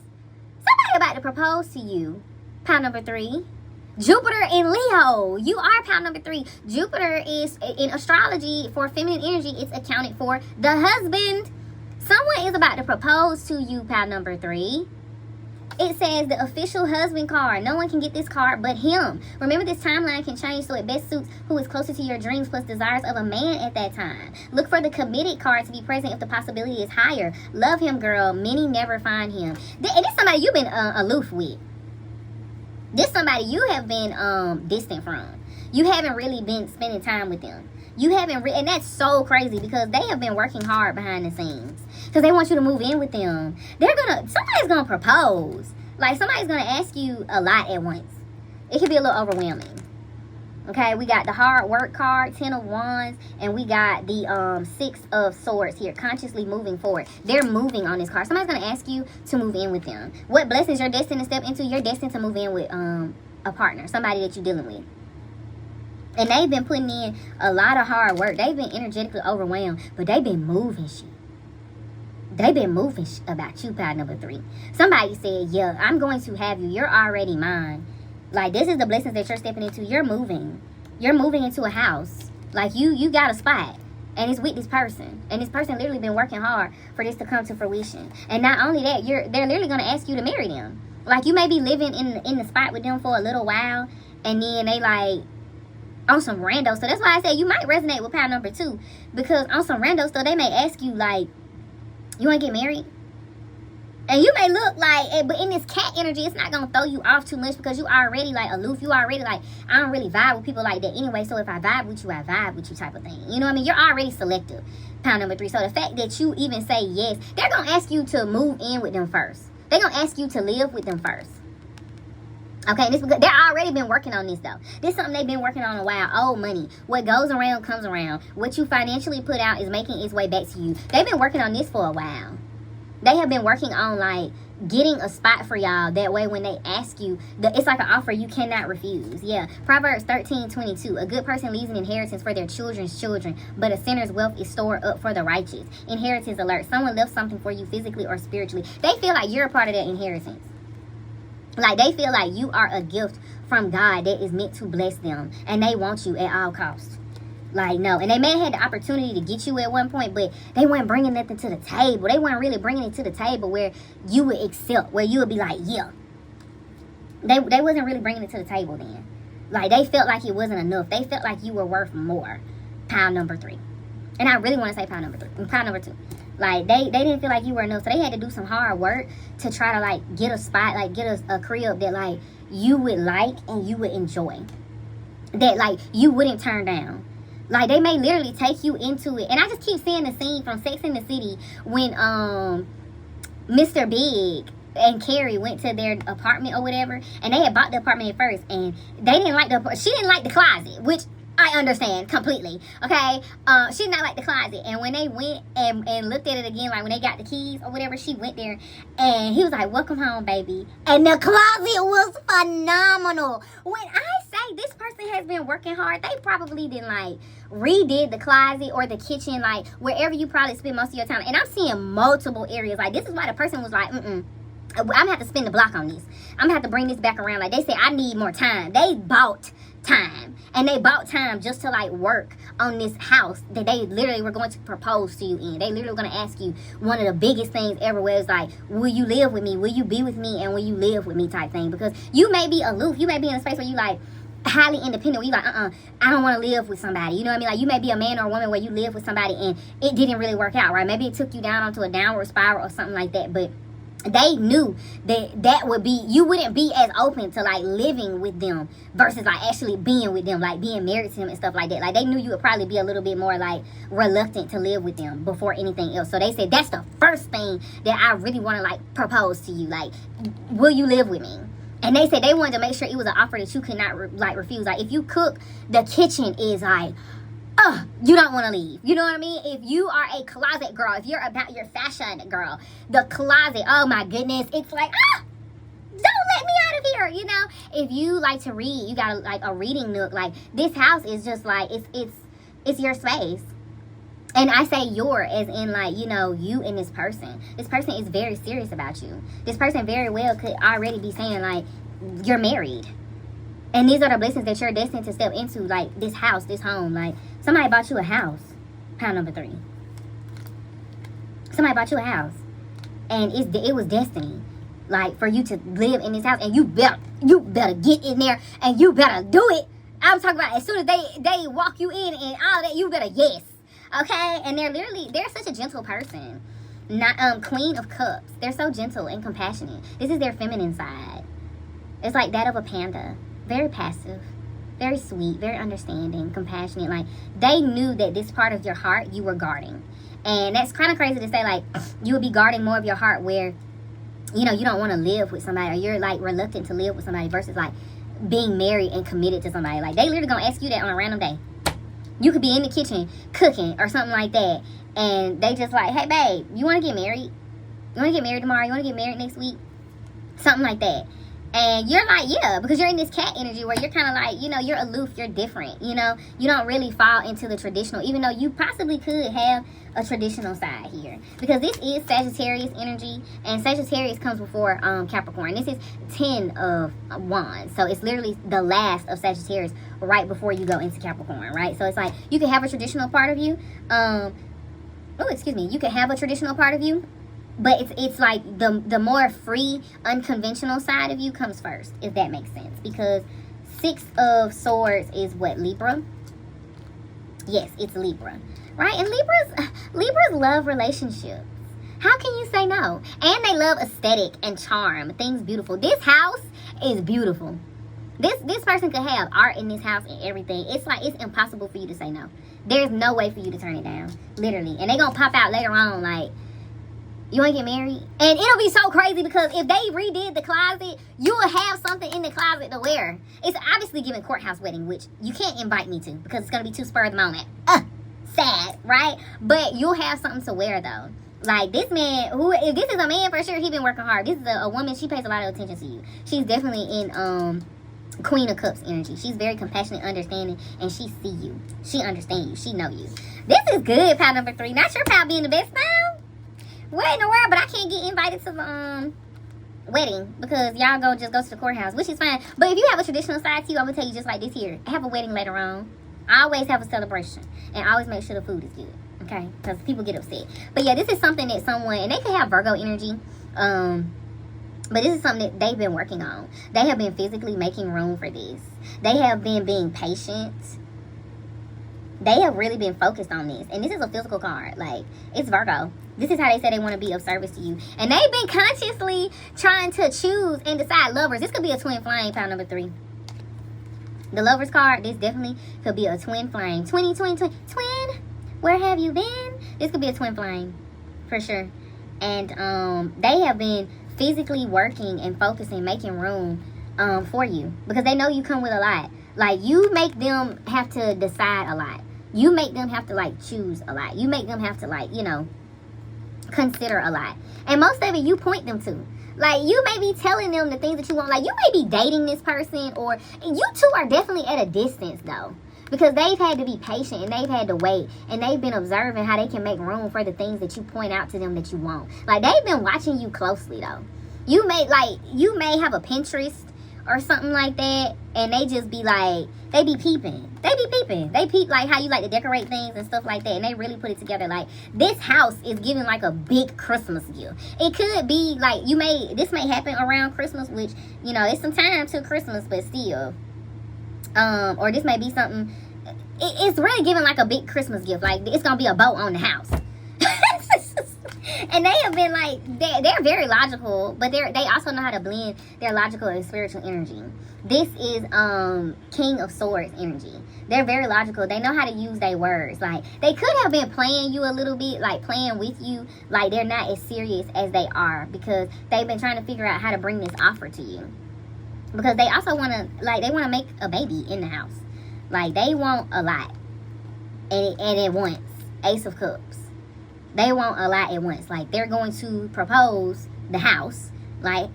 Somebody about to propose to you. Pile number 3. Jupiter in Leo. You are pile number 3. Jupiter is, in astrology, for feminine energy, it's accounted for the husband. Someone is about to propose to you, pile number 3. It says the official husband card. No one can get this card but him. Remember, this timeline can change, so it best suits who is closer to your dreams plus desires of a man at that time. Look for the committed card to be present if the possibility is higher. Love him, girl. Many never find him. And it's somebody you've been aloof with. This somebody you have been distant from. You haven't really been spending time with them. You haven't, and that's so crazy, because they have been working hard behind the scenes, because they want you to move in with them. Somebody's gonna propose. Like, somebody's gonna ask you a lot at once. It can be a little overwhelming. Okay, we got the hard work card, 10 of Wands, and we got the 6 of Swords here, consciously moving forward. They're moving on this card. Somebody's going to ask you to move in with them. What blessings you're destined to step into? You're destined to move in with a partner, somebody that you're dealing with. And they've been putting in a lot of hard work. They've been energetically overwhelmed, but they've been moving shit. They've been moving about you, pile number 3. Somebody said, yeah, I'm going to have you. You're already mine. Like, this is the blessings that you're stepping into. You're moving. you're moving into a house. Like, you got a spot. And it's with this person. And this person literally been working hard for this to come to fruition. And not only that, they're literally going to ask you to marry them. Like, you may be living in the spot with them for a little while. And then they, like, on some rando. So that's why I said you might resonate with pile number 2. Because on some rando stuff, they may ask you, like, you want to get married? And you may look like, but in this cat energy, it's not going to throw you off too much because you already, like, aloof. You already, like, I don't really vibe with people like that anyway. So if I vibe with you, I vibe with you type of thing. You know what I mean? You're already selective. Pile number 3. So the fact that you even say yes, they're going to ask you to move in with them first. They're going to ask you to live with them first. Okay, and this because they're already been working on this, though. This is something they've been working on a while. Old money. What goes around comes around. What you financially put out is making its way back to you. They've been working on this for a while. They have been working on, like, getting a spot for y'all. That way, when they ask you, it's like an offer you cannot refuse. Yeah. Proverbs 13:22. A good person leaves an inheritance for their children's children, but a sinner's wealth is stored up for the righteous. Inheritance alert. Someone left something for you physically or spiritually. They feel like you're a part of that inheritance. Like, they feel like you are a gift from God that is meant to bless them. And they want you at all costs. Like, no. And they may have had the opportunity to get you at one point, but they weren't bringing nothing to the table. They weren't really bringing it to the table where you would accept, where you would be like, yeah. They wasn't really bringing it to the table then. Like, they felt like it wasn't enough. They felt like you were worth more. Pile number 3. And I really want to say pile number 3. Pile number 2. Like, they didn't feel like you were enough. So they had to do some hard work to try to, like, get a spot, like, get a crib that, like, you would like and you would enjoy. That, like, you wouldn't turn down. Like, they may literally take you into it. And I just keep seeing the scene from Sex and the City when Mr. Big and Carrie went to their apartment or whatever. And they had bought the apartment at first. And they didn't like she didn't like the closet, which I understand completely. Okay? She did not like the closet. And when they went and looked at it again, like when they got the keys or whatever, she went there. And he was like, welcome home, baby. And the closet was phenomenal. When I say this person has been working hard, they probably didn't, like, redid the closet or the kitchen, like, wherever you probably spend most of your time. And I'm seeing multiple areas. Like, this is why the person was like, I'm going to have to spend the block on this. I'm going to have to bring this back around. Like, they say, I need more time. They bought time. And they bought time just to, like, work on this house that they literally were going to propose to you in. They literally were going to ask you one of the biggest things ever, where it's like, will you live with me? Will you be with me? And will you live with me type thing? Because you may be aloof. You may be in a space where you, like, highly independent, where you like, I don't want to live with somebody. You know what I mean? Like, you may be a man or a woman where you live with somebody and it didn't really work out, right? Maybe it took you down onto a downward spiral or something like that. But they knew that would be, you wouldn't be as open to, like, living with them versus, like, actually being with them, like being married to them and stuff like that. Like, they knew you would probably be a little bit more, like, reluctant to live with them before anything else. So they said, that's the first thing that I really want to, like, propose to you. Like, will you live with me? And they said they wanted to make sure it was an offer that you could not, refuse. Like, if you cook, the kitchen is like, you don't want to leave. You know what I mean? If you are a closet girl, if you're about your fashion girl, the closet, oh my goodness, it's like, don't let me out of here, you know? If you like to read, you got, like, a reading nook. Like, this house is just, like, it's your space. And I say your as in, like, you know, you and this person. This person is very serious about you. This person very well could already be saying, like, you're married. And these are the blessings that you're destined to step into, like, this house, this home. Like, somebody bought you a house. Pile number 3. Somebody bought you a house. And it was destiny. Like, for you to live in this house. And you better get in there. And you better do it. I'm talking about as soon as they walk you in and all that, you better yes. Okay, and they're such a gentle person. Not Queen of Cups. They're so gentle and compassionate. This is their feminine side. It's like that of a panda. Very passive, very sweet, very understanding, compassionate. Like, they knew that this part of your heart you were guarding. And that's kind of crazy to say, like, you would be guarding more of your heart where, you know, you don't want to live with somebody, or you're, like, reluctant to live with somebody versus, like, being married and committed to somebody. Like, they literally gonna ask you that on a random day. You could be in the kitchen cooking or something like that, and they just like, hey, babe, you want to get married? You want to get married tomorrow? You want to get married next week? Something like that. And you're like, yeah, because you're in this cat energy where you're kind of like, you know, you're aloof, you're different, you know, you don't really fall into the traditional, even though you possibly could have a traditional side here, because this is Sagittarius energy, and Sagittarius comes before Capricorn. This is 10 of Wands, so it's literally the last of Sagittarius right before you go into Capricorn, right? So it's like you can have a traditional part of you, you can have a traditional part of you, but it's like the more free, unconventional side of you comes first, if that makes sense, because 6 of Swords is what, Libra? Yes, it's Libra. Right? And Libras love relationships. How can you say no? And they love aesthetic and charm. Things beautiful. This house is beautiful. This person could have art in this house and everything. It's like, it's impossible for you to say no. There's no way for you to turn it down. Literally. And they gonna pop out later on like, you wanna get married? And it'll be so crazy because if they redid the closet, you will have something in the closet to wear. It's obviously giving courthouse wedding, which you can't invite me to because it's gonna be too spur of the moment. Sad, right? But you'll have something to wear though. Like this man, if this is a man for sure, he been working hard. This is a woman, she pays a lot of attention to you. She's definitely in Queen of Cups energy. She's very compassionate, understanding, and she see you. She understand you. She know you. This is good, pal number 3. Not your pal being the best now. What in the world? But I can't get invited to the wedding because y'all just go to the courthouse, which is fine. But if you have a traditional side to you, I'm gonna tell you just like this here. Have a wedding later on. Always have a celebration, and always make sure the food is good, okay? Because people get upset. But yeah, this is something that someone, and they could have Virgo energy, but this is something that they've been working on. They have been physically making room for this. They have been being patient. They have really been focused on this, and this is a physical card. Like, it's Virgo. This is how they say they want to be of service to you, and they've been consciously trying to choose and decide lovers. This could be a twin flame, pile number 3. The Lovers card, this definitely could be a twin flame. Twin. Where have you been? This could be a twin flame, for sure. And they have been physically working and focusing, making room for you. Because they know you come with a lot. Like, you make them have to decide a lot. You make them have to, like, choose a lot. You make them have to, like, you know, consider a lot. And most of it, you point them to. Like, you may be telling them the things that you want. Like, you may be dating this person, or you two are definitely at a distance, though. Because they've had to be patient, and they've had to wait. And they've been observing how they can make room for the things that you point out to them that you want. Like, they've been watching you closely, though. You may have a Pinterest or something like that, and they just be like, they be peeping. They peep like how you like to decorate things and stuff like that, and they really put it together. Like, this house is giving like a big Christmas gift. It could be like, this may happen around Christmas, which, you know, it's some time till Christmas, but still. Or this may be something, it's really giving like a big Christmas gift. Like, it's gonna be a boat on the house. And they have been like, they're very logical, but they also know how to blend their logical and spiritual energy. This is King of Swords energy. They're very logical. They know how to use their words. Like, they could have been playing you a little bit, like playing with you. Like, they're not as serious as they are, because they've been trying to figure out how to bring this offer to you. Because they also want to, like, they want to make a baby in the house. Like, they want a lot. And at once. Ace of Cups. They want a lot at once. Like, they're going to propose the house. Like,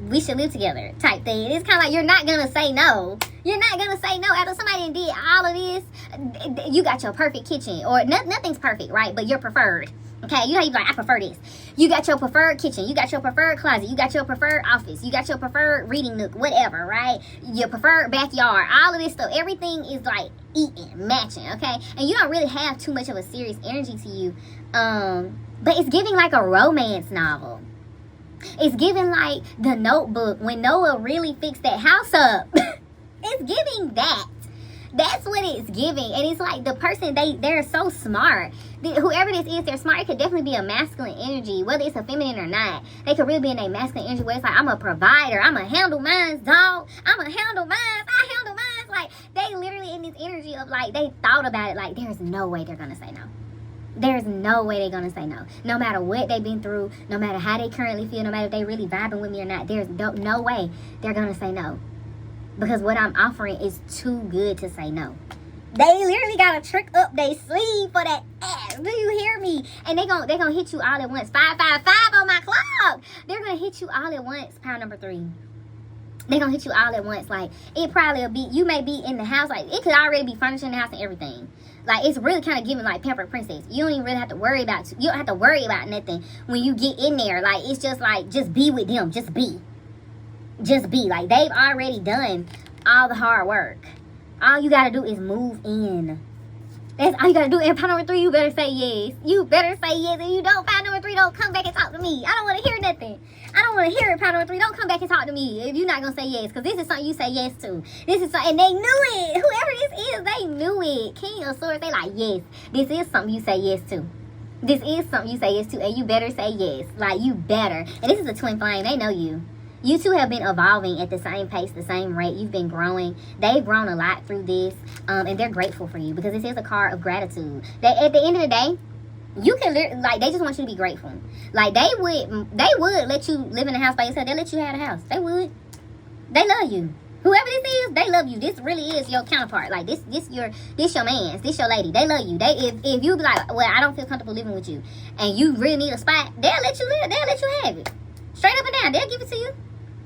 we should live together type thing. It's kind of like, you're not going to say no. You're not going to say no. After somebody did all of this, you got your perfect kitchen. Or nothing's perfect, right? But you're preferred. Okay, you know how you like, I prefer this. You got your preferred kitchen. You got your preferred closet. You got your preferred office. You got your preferred reading nook, whatever, right? Your preferred backyard. All of this stuff. Everything is like eating, matching, okay? And you don't really have too much of a serious energy to you. But it's giving like a romance novel. It's giving like The Notebook when Noah really fixed that house up. It's giving that. That's what it's giving. And it's like the person, they're so smart. Whoever this is, they're smart. It could definitely be a masculine energy, whether it's a feminine or not. They could really be in a masculine energy where it's like, I'm a provider. I'm a handle mines, dog. I'm a handle mines. I handle mines. Like, they literally in this energy of like, they thought about it. Like, there's no way they're going to say no. There's no way they're going to say no. No matter what they've been through, no matter how they currently feel, no matter if they really vibing with me or not, there's no way they're going to say no. Because what I'm offering is too good to say no. They literally got a trick up their sleeve for that ass. Do you hear me? And they gonna hit you all at once. 555 on my clock. They're gonna hit you all at once. Power number 3. They gonna hit you all at once. Like, it probably will be, you may be in the house, like, it could already be furniture in the house and everything. Like, it's really kind of giving, like, pampered princess. You don't even really have to worry about, you don't have to worry about nothing when you get in there. Like, it's just like, just be with them. Just be. Just be. Like, they've already done all the hard work. All you gotta do is move in. That's all you gotta do. And pile number 3, you better say yes. You better say yes. If you don't, pile number 3, don't come back and talk to me. I don't want to hear nothing. I don't want to hear it, pile number 3. Don't come back and talk to me if you're not gonna say yes. Because this is something you say yes to. This is something, and they knew it. Whoever this is, they knew it. King of Swords, they like, yes. This is something you say yes to. This is something you say yes to. And you better say yes. Like, you better. And this is a twin flame. They know you. You two have been evolving at the same pace, the same rate. You've been growing. They've grown a lot through this, and they're grateful for you because this is a card of gratitude. That at the end of the day, you can, like, they just want you to be grateful. Like, they would let you live in the house by yourself. They'll let you have a house. They would. They love you. Whoever this is, they love you. This really is your counterpart. Like, this your man, this your lady. They love you. If you be like, well, I don't feel comfortable living with you, and you really need a spot, they'll let you live. They'll let you have it. Straight up and down. They'll give it to you.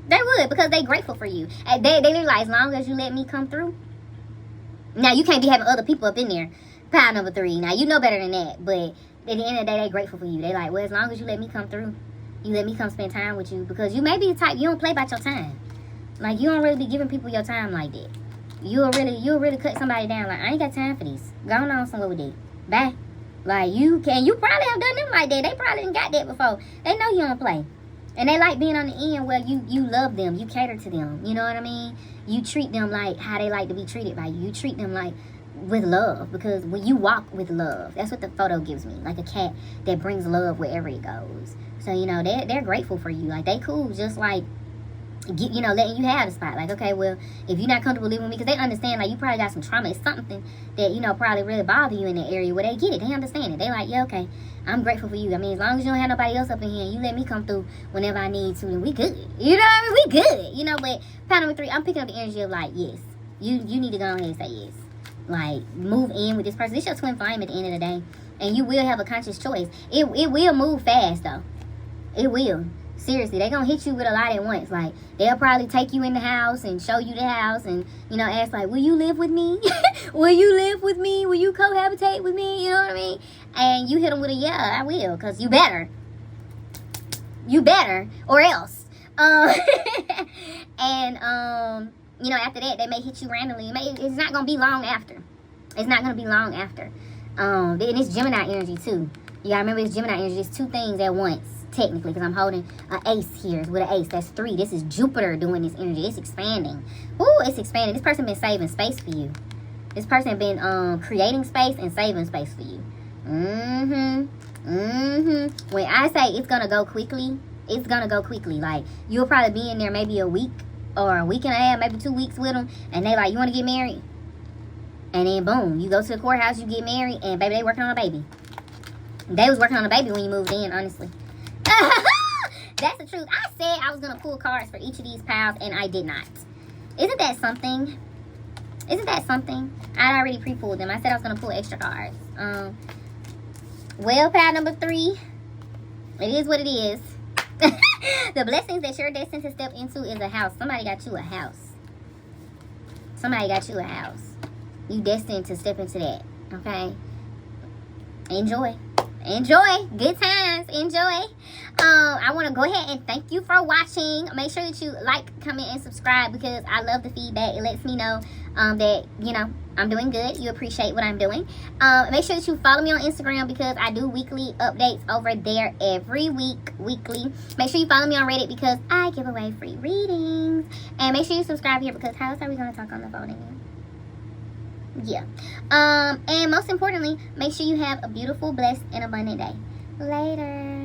They would, because they're grateful for you. And they realize, as long as you let me come through. Now, you can't be having other people up in there. Pile number 3. Now, you know better than that. But at the end of the day, they're grateful for you. They like, well, as long as you let me come through. You let me come spend time with you. Because you may be the type, you don't play about your time. Like, you don't really be giving people your time like that. You'll really cut somebody down. Like, I ain't got time for this. Go on somewhere with it. Bye. Like, you probably have done them like that. They probably didn't got that before. They know you don't play. And they like being on the end where you love them. You cater to them. You know what I mean? You treat them like how they like to be treated by you. You treat them like with love. Because when you walk with love, that's what the photo gives me. Like a cat that brings love wherever it goes. So, you know, they're grateful for you. Like, they cool. Just like, you know, letting you have the spot. Like, okay, well, if you're not comfortable living with me, because they understand, like, you probably got some trauma. It's something that, you know, probably really bother you in that area where they get it. They understand it. They like, yeah, okay, I'm grateful for you. I mean, as long as you don't have nobody else up in here and you let me come through whenever I need to, then we good. You know what I mean? We good. You know, but pile number 3, I'm picking up the energy of, like, yes. You need to go ahead and say yes. Like, move in with this person. This your twin flame at the end of the day. And you will have a conscious choice. It will move fast, though. It will. Seriously, they gonna hit you with a lot at once. Like, they'll probably take you in the house and show you the house and, you know, ask, like, will you live with me? Will you live with me? Will you cohabitate with me? You know what I mean? And you hit them with a, yeah, I will, because you better. You better, or else. And, you know, after that, they may hit you randomly. It's not gonna be long after. It's not gonna be long after. And it's Gemini energy, too. You gotta remember, it's Gemini energy. It's 2 things at once. Technically, because I'm holding an ace here with an ace. That's 3. This is Jupiter doing this energy. It's expanding. Ooh, it's expanding. This person been saving space for you. This person been creating space and saving space for you. When I say it's gonna go quickly, it's gonna go quickly. Like, you'll probably be in there maybe a week or a week and a half, maybe 2 weeks with them, and they like, you want to get married? And then boom, you go to the courthouse, you get married, and baby, they working on a baby. They was working on a baby when you moved in, honestly. That's the truth. I said I was going to pull cards for each of these piles, and I did not. Isn't that something? Isn't that something? I already pre-pulled them. I said I was going to pull extra cards. Well, pile number 3. It is what it is. The blessings that you're destined to step into is a house. Somebody got you a house. Somebody got you a house. You destined to step into that. Okay? Enjoy. Enjoy. Good times. Enjoy. I want to go ahead and thank you for watching. Make sure that you like, comment, and subscribe, because I love the feedback. It lets me know that, you know, I'm doing good. You appreciate what I'm doing. Make sure that you follow me on Instagram, because I do weekly updates over there every week. Weekly. Make sure you follow me on Reddit, because I give away free readings. And make sure you subscribe here, because how else are we going to talk on the phone again? Yeah. And most importantly, make sure you have a beautiful, blessed, and abundant day. Later.